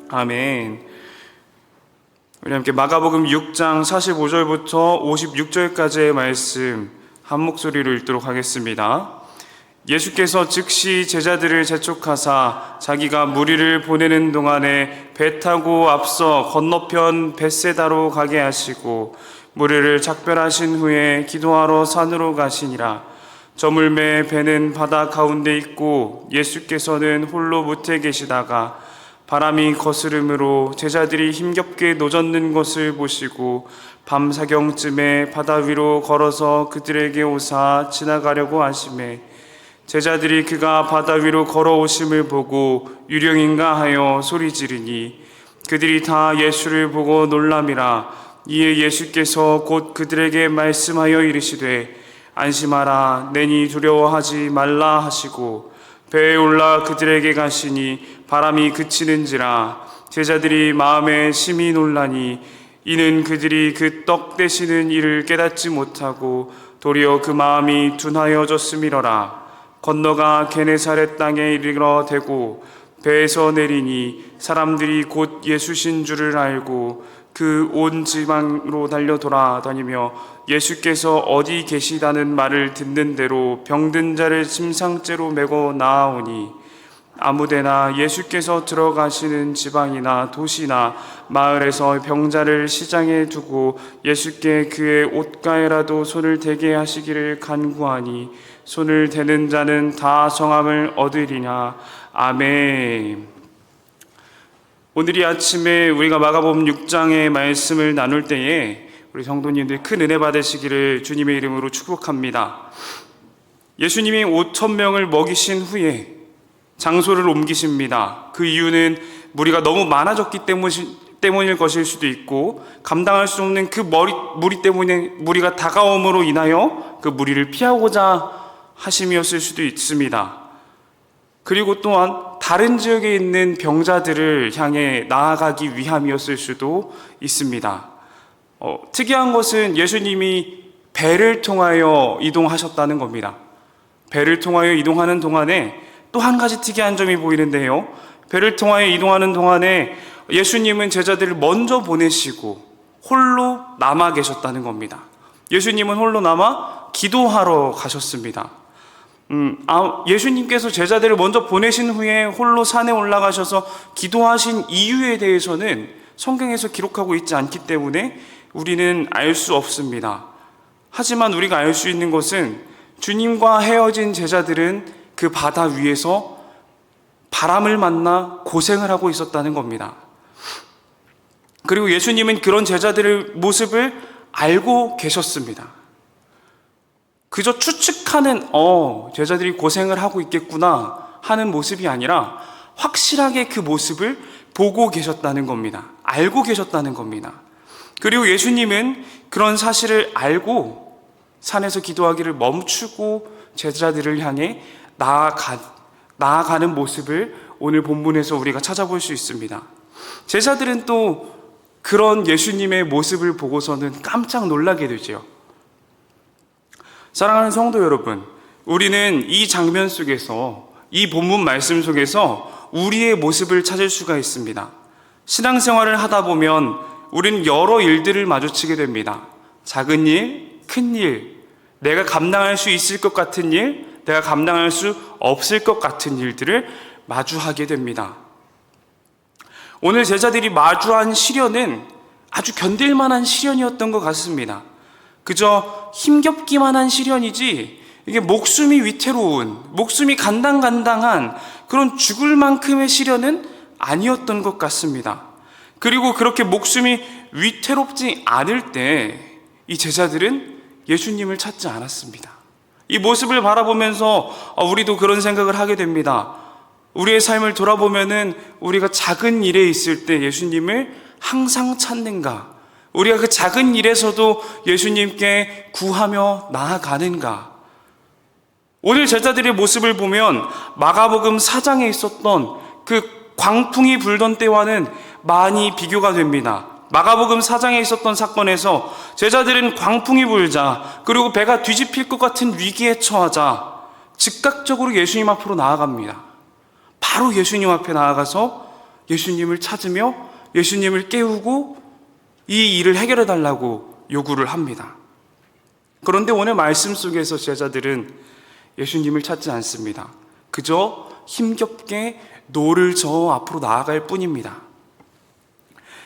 아멘. 우리 함께 마가복음 6장 45절부터 56절까지의 말씀 한 목소리로 읽도록 하겠습니다. 예수께서 즉시 제자들을 재촉하사 자기가 무리를 보내는 동안에 배 타고 앞서 건너편 벳세다로 가게 하시고 무리를 작별하신 후에 기도하러 산으로 가시니라. 저물매 배는 바다 가운데 있고 예수께서는 홀로 무태 계시다가 바람이 거스름으로 제자들이 힘겹게 노젓는 것을 보시고 밤사경쯤에 바다 위로 걸어서 그들에게 오사 지나가려고 하시매 제자들이 그가 바다 위로 걸어오심을 보고 유령인가 하여 소리 지르니 그들이 다 예수를 보고 놀람이라. 이에 예수께서 곧 그들에게 말씀하여 이르시되 안심하라, 내니 두려워하지 말라 하시고 배에 올라 그들에게 가시니 바람이 그치는지라. 제자들이 마음에 심히 놀라니 이는 그들이 그 떡 되시는 일을 깨닫지 못하고 도리어 그 마음이 둔하여졌음이러라. 건너가 게네사렛 땅에 이르러 대고 배에서 내리니 사람들이 곧 예수신 줄을 알고 그 온 지방으로 달려 돌아다니며 예수께서 어디 계시다는 말을 듣는 대로 병든 자를 침상째로 메고 나아오니 아무데나 예수께서 들어가시는 지방이나 도시나 마을에서 병자를 시장에 두고 예수께 그의 옷가에라도 손을 대게 하시기를 간구하니 손을 대는 자는 다 성함을 얻으리냐. 아멘. 오늘 이 아침에 우리가 마가복음 6장의 말씀을 나눌 때에 우리 성도님들 큰 은혜 받으시기를 주님의 이름으로 축복합니다. 예수님이 5,000명을 먹이신 후에 장소를 옮기십니다. 그 이유는 무리가 너무 많아졌기 때문일 것일 수도 있고 감당할 수 없는 그 무리 때문에 무리가 다가옴으로 인하여 그 무리를 피하고자 하심이었을 수도 있습니다. 그리고 또한 다른 지역에 있는 병자들을 향해 나아가기 위함이었을 수도 있습니다. 특이한 것은 예수님이 배를 통하여 이동하셨다는 겁니다. 배를 통하여 이동하는 동안에 또 한 가지 특이한 점이 보이는데요. 배를 통하여 이동하는 동안에 예수님은 제자들을 먼저 보내시고 홀로 남아 계셨다는 겁니다. 예수님은 홀로 남아 기도하러 가셨습니다. 예수님께서 제자들을 먼저 보내신 후에 홀로 산에 올라가셔서 기도하신 이유에 대해서는 성경에서 기록하고 있지 않기 때문에 우리는 알 수 없습니다. 하지만 우리가 알 수 있는 것은 주님과 헤어진 제자들은 그 바다 위에서 바람을 만나 고생을 하고 있었다는 겁니다. 그리고 예수님은 그런 제자들의 모습을 알고 계셨습니다. 그저 추측하는 제자들이 고생을 하고 있겠구나 하는 모습이 아니라 확실하게 그 모습을 보고 계셨다는 겁니다. 알고 계셨다는 겁니다. 그리고 예수님은 그런 사실을 알고 산에서 기도하기를 멈추고 제자들을 향해 나아가는 모습을 오늘 본문에서 우리가 찾아볼 수 있습니다. 제자들은 또 그런 예수님의 모습을 보고서는 깜짝 놀라게 되죠. 사랑하는 성도 여러분, 우리는 이 장면 속에서, 이 본문 말씀 속에서 우리의 모습을 찾을 수가 있습니다. 신앙생활을 하다 보면 우리는 여러 일들을 마주치게 됩니다. 작은 일, 큰 일, 내가 감당할 수 있을 것 같은 일, 내가 감당할 수 없을 것 같은 일들을 마주하게 됩니다. 오늘 제자들이 마주한 시련은 아주 견딜만한 시련이었던 것 같습니다. 그저 힘겹기만 한 시련이지 이게 목숨이 위태로운, 목숨이 간당간당한 그런 죽을 만큼의 시련은 아니었던 것 같습니다. 그리고 그렇게 목숨이 위태롭지 않을 때 이 제자들은 예수님을 찾지 않았습니다. 이 모습을 바라보면서 우리도 그런 생각을 하게 됩니다. 우리의 삶을 돌아보면은 우리가 작은 일에 있을 때 예수님을 항상 찾는가? 우리가 그 작은 일에서도 예수님께 구하며 나아가는가? 오늘 제자들의 모습을 보면 마가복음 4장에 있었던 그 광풍이 불던 때와는 많이 비교가 됩니다. 마가복음 4장에 있었던 사건에서 제자들은 광풍이 불자 그리고 배가 뒤집힐 것 같은 위기에 처하자 즉각적으로 예수님 앞으로 나아갑니다. 바로 예수님 앞에 나아가서 예수님을 찾으며 예수님을 깨우고 이 일을 해결해 달라고 요구를 합니다. 그런데 오늘 말씀 속에서 제자들은 예수님을 찾지 않습니다. 그저 힘겹게 노를 저어 앞으로 나아갈 뿐입니다.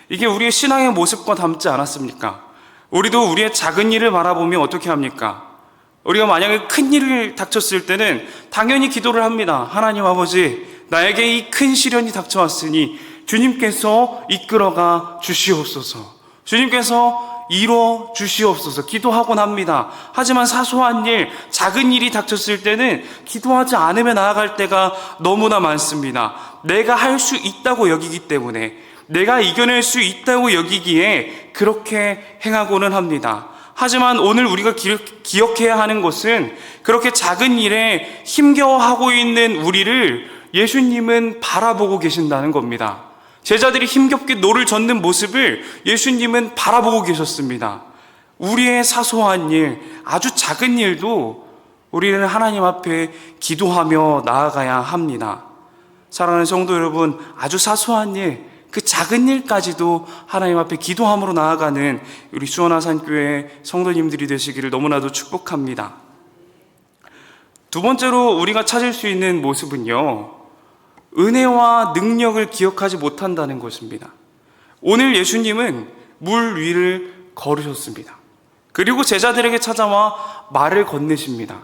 이게 우리의 신앙의 모습과 닮지 않았습니까? 우리도 우리의 작은 일을 바라보며 어떻게 합니까? 우리가 만약에 큰 일을 닥쳤을 때는 당연히 기도를 합니다. 하나님 아버지, 나에게 이 큰 시련이 닥쳐왔으니 주님께서 이끌어가 주시옵소서. 주님께서 이루어 주시옵소서. 기도하곤 합니다. 하지만 사소한 일, 작은 일이 닥쳤을 때는 기도하지 않으며 나아갈 때가 너무나 많습니다. 내가 할 수 있다고 여기기 때문에, 내가 이겨낼 수 있다고 여기기에 그렇게 행하고는 합니다. 하지만 오늘 우리가 기억해야 하는 것은 그렇게 작은 일에 힘겨워하고 있는 우리를 예수님은 바라보고 계신다는 겁니다. 제자들이 힘겹게 노를 젓는 모습을 예수님은 바라보고 계셨습니다. 우리의 사소한 일, 아주 작은 일도 우리는 하나님 앞에 기도하며 나아가야 합니다. 사랑하는 성도 여러분, 아주 사소한 일, 그 작은 일까지도 하나님 앞에 기도함으로 나아가는 우리 수원하산교회 성도님들이 되시기를 너무나도 축복합니다. 두 번째로 우리가 찾을 수 있는 모습은요, 은혜와 능력을 기억하지 못한다는 것입니다. 오늘 예수님은 물 위를 걸으셨습니다. 그리고 제자들에게 찾아와 말을 건네십니다.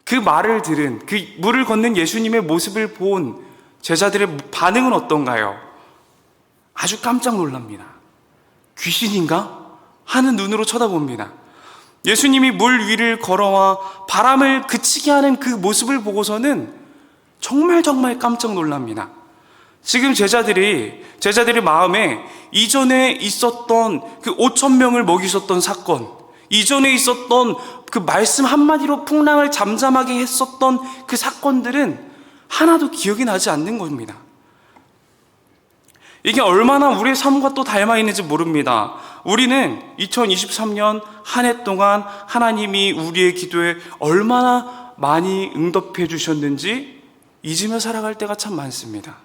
그 말을 들은, 그 물을 걷는 예수님의 모습을 본 제자들의 반응은 어떤가요? 아주 깜짝 놀랍니다. 귀신인가? 하는 눈으로 쳐다봅니다. 예수님이 물 위를 걸어와 바람을 그치게 하는 그 모습을 보고서는 정말 깜짝 놀랍니다. 지금 제자들의 마음에 이전에 있었던 그 5,000명을 먹이셨던 사건, 이전에 있었던 그 말씀 한마디로 풍랑을 잠잠하게 했었던 그 사건들은 하나도 기억이 나지 않는 겁니다. 이게 얼마나 우리의 삶과 또 닮아 있는지 모릅니다. 우리는 2023년 한 해 동안 하나님이 우리의 기도에 얼마나 많이 응답해 주셨는지 잊으며 살아갈 때가 참 많습니다.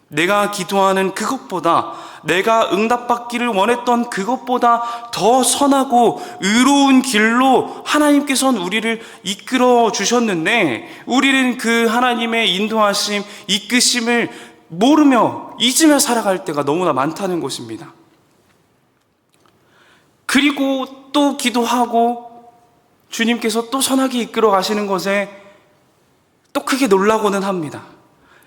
내가 기도하는 그것보다, 내가 응답받기를 원했던 그것보다 더 선하고 의로운 길로 하나님께서는 우리를 이끌어 주셨는데, 우리는 그 하나님의 인도하심, 이끄심을 모르며 잊으며 살아갈 때가 너무나 많다는 것입니다. 그리고 또 기도하고 주님께서 또 선하게 이끌어 가시는 것에 또 크게 놀라고는 합니다.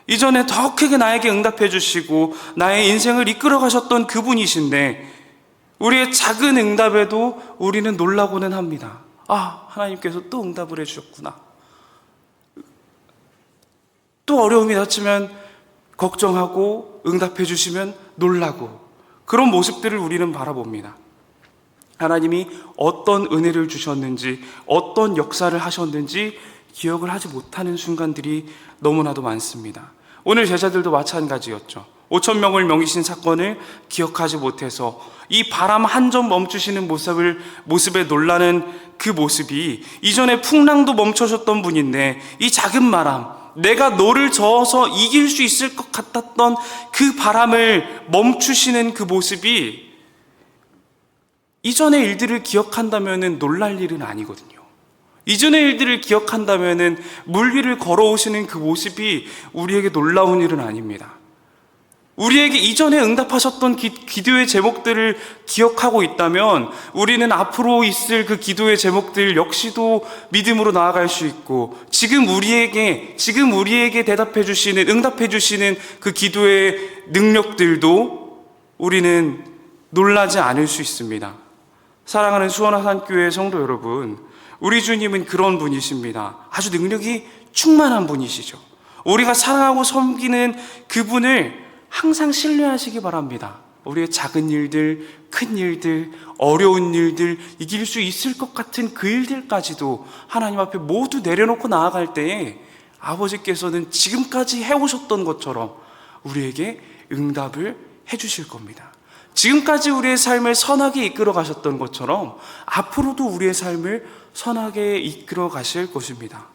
이전에 더 크게 나에게 응답해 주시고 나의 인생을 이끌어 가셨던 그분이신데, 우리의 작은 응답에도 우리는 놀라고는 합니다. 아, 하나님께서 또 응답을 해 주셨구나. 또 어려움이 닥치면 걱정하고 응답해 주시면 놀라고, 그런 모습들을 우리는 바라봅니다. 하나님이 어떤 은혜를 주셨는지, 어떤 역사를 하셨는지 기억을 하지 못하는 순간들이 너무나도 많습니다. 오늘 제자들도 마찬가지였죠. 5,000명을 먹이신 사건을 기억하지 못해서 이 바람 한 점 멈추시는 모습에 놀라는 그 모습이, 이전에 풍랑도 멈춰줬던 분인데 이 작은 바람, 내가 노를 저어서 이길 수 있을 것 같았던 그 바람을 멈추시는 그 모습이 이전의 일들을 기억한다면 놀랄 일은 아니거든요. 이전의 일들을 기억한다면 물 위를 걸어오시는 그 모습이 우리에게 놀라운 일은 아닙니다. 우리에게 이전에 응답하셨던 기도의 제목들을 기억하고 있다면 우리는 앞으로 있을 그 기도의 제목들 역시도 믿음으로 나아갈 수 있고, 지금 우리에게 대답해 주시는, 응답해 주시는 그 기도의 능력들도 우리는 놀라지 않을 수 있습니다. 사랑하는 수원하산교회 성도 여러분, 우리 주님은 그런 분이십니다. 아주 능력이 충만한 분이시죠. 우리가 사랑하고 섬기는 그분을 항상 신뢰하시기 바랍니다. 우리의 작은 일들, 큰 일들, 어려운 일들, 이길 수 있을 것 같은 그 일들까지도 하나님 앞에 모두 내려놓고 나아갈 때에 아버지께서는 지금까지 해오셨던 것처럼 우리에게 응답을 해주실 겁니다. 지금까지 우리의 삶을 선하게 이끌어 가셨던 것처럼 앞으로도 우리의 삶을 선하게 이끌어 가실 것입니다.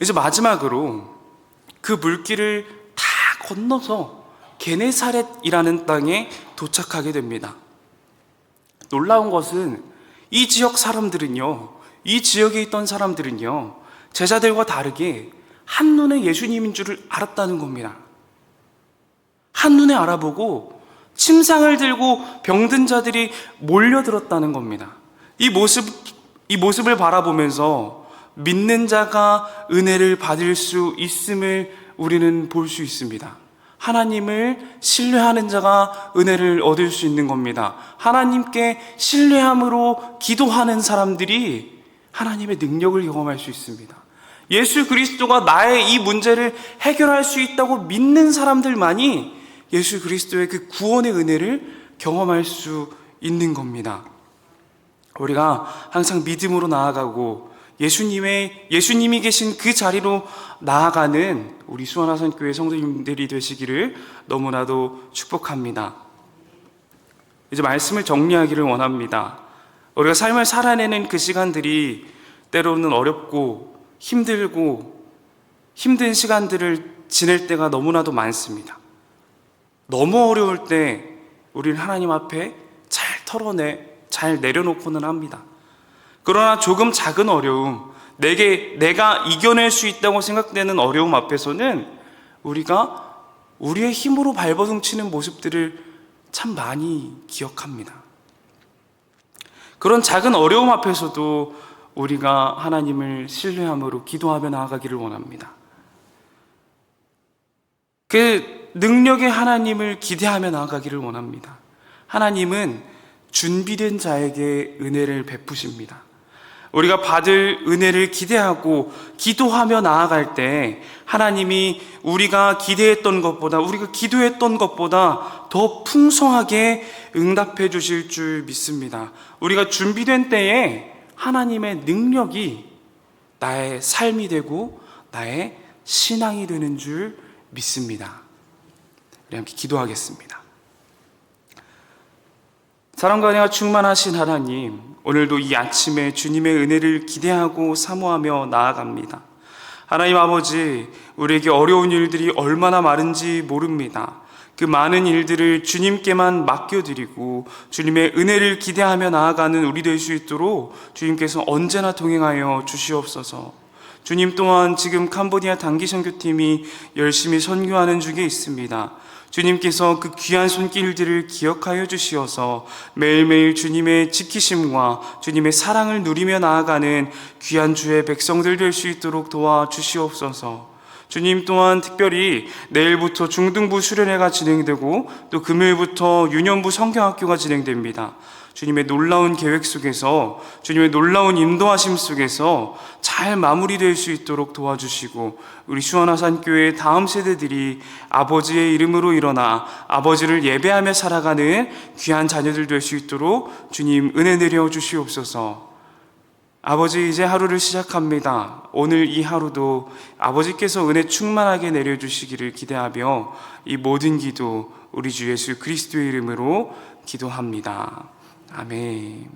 이제 마지막으로 그 물길을 다 건너서 게네사렛이라는 땅에 도착하게 됩니다. 놀라운 것은 이 지역 사람들은요, 이 지역에 있던 사람들은요, 제자들과 다르게 한눈에 예수님인 줄을 알았다는 겁니다. 한눈에 알아보고 침상을 들고 병든 자들이 몰려들었다는 겁니다. 이 모습을 바라보면서 믿는 자가 은혜를 받을 수 있음을 우리는 볼 수 있습니다. 하나님을 신뢰하는 자가 은혜를 얻을 수 있는 겁니다. 하나님께 신뢰함으로 기도하는 사람들이 하나님의 능력을 경험할 수 있습니다. 예수 그리스도가 나의 이 문제를 해결할 수 있다고 믿는 사람들만이 예수 그리스도의 그 구원의 은혜를 경험할 수 있는 겁니다. 우리가 항상 믿음으로 나아가고 예수님이 계신 그 자리로 나아가는 우리 수원하산교회 성도님들이 되시기를 너무나도 축복합니다. 이제 말씀을 정리하기를 원합니다. 우리가 삶을 살아내는 그 시간들이 때로는 어렵고 힘들고 힘든 시간들을 지낼 때가 너무나도 많습니다. 너무 어려울 때 우리는 하나님 앞에 잘 내려놓고는 합니다. 그러나 조금 작은 어려움, 내가 이겨낼 수 있다고 생각되는 어려움 앞에서는 우리가 우리의 힘으로 발버둥치는 모습들을 참 많이 기억합니다. 그런 작은 어려움 앞에서도 우리가 하나님을 신뢰함으로 기도하며 나아가기를 원합니다. 그 능력의 하나님을 기대하며 나아가기를 원합니다. 하나님은 준비된 자에게 은혜를 베푸십니다. 우리가 받을 은혜를 기대하고 기도하며 나아갈 때 하나님이 우리가 기대했던 것보다, 우리가 기도했던 것보다 더 풍성하게 응답해 주실 줄 믿습니다. 우리가 준비된 때에 하나님의 능력이 나의 삶이 되고 나의 신앙이 되는 줄 믿습니다. 우리 함께 기도하겠습니다. 사랑과 은혜가 충만하신 하나님, 오늘도 이 아침에 주님의 은혜를 기대하고 사모하며 나아갑니다. 하나님 아버지, 우리에게 어려운 일들이 얼마나 많은지 모릅니다. 그 많은 일들을 주님께만 맡겨드리고 주님의 은혜를 기대하며 나아가는 우리 될 수 있도록 주님께서 언제나 동행하여 주시옵소서. 주님 또한 지금 캄보디아 단기 선교팀이 열심히 선교하는 중에 있습니다. 주님께서 그 귀한 손길들을 기억하여 주시어서 매일매일 주님의 지키심과 주님의 사랑을 누리며 나아가는 귀한 주의 백성들 될 수 있도록 도와주시옵소서. 주님 또한 특별히 내일부터 중등부 수련회가 진행되고 또 금요일부터 유년부 성경학교가 진행됩니다. 주님의 놀라운 계획 속에서, 주님의 놀라운 인도하심 속에서 잘 마무리될 수 있도록 도와주시고, 우리 수원하산교회 다음 세대들이 아버지의 이름으로 일어나 아버지를 예배하며 살아가는 귀한 자녀들 될 수 있도록 주님 은혜 내려 주시옵소서. 아버지, 이제 하루를 시작합니다. 오늘 이 하루도 아버지께서 은혜 충만하게 내려주시기를 기대하며 이 모든 기도 우리 주 예수 그리스도의 이름으로 기도합니다. 아멘.